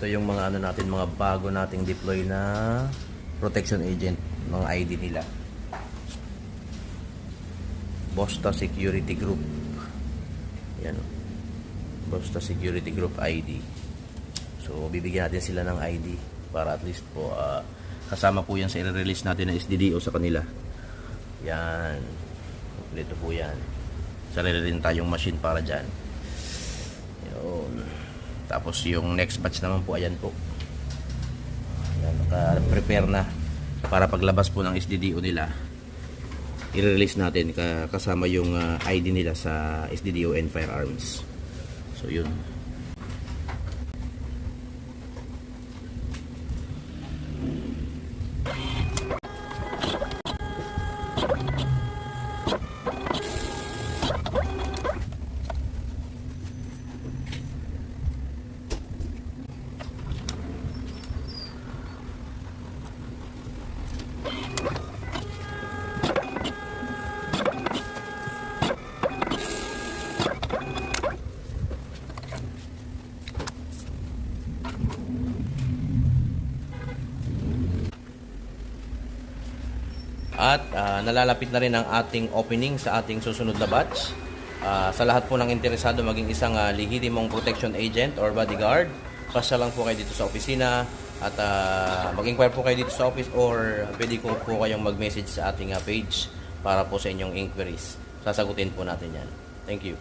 Ito yung mga ano natin, mga bago nating deploy na protection agent, mga ID nila. Bosta Security Group. Yan. Bosta Security Group ID. So, bibigyan natin sila ng ID para at least po kasama po yan sa i-release natin na SDDO sa kanila. Yan. Kompleto po yan. Sarili rin tayong machine para dyan. Yun. Tapos yung next batch naman po, ayan po. Ayan, naka-prepare na para paglabas po ng SDDO nila, i-release natin kasama yung ID nila sa SDDO and firearms. So yun. At nalalapit na rin ang ating opening sa ating susunod na batch. Sa lahat po ng interesado maging isang lehitimong protection agent or bodyguard, pasya lang po kayo dito sa opisina at mag-inquire po kayo dito sa office or pwede po kayong mag-message sa ating page para po sa inyong inquiries. Sasagutin po natin yan. Thank you.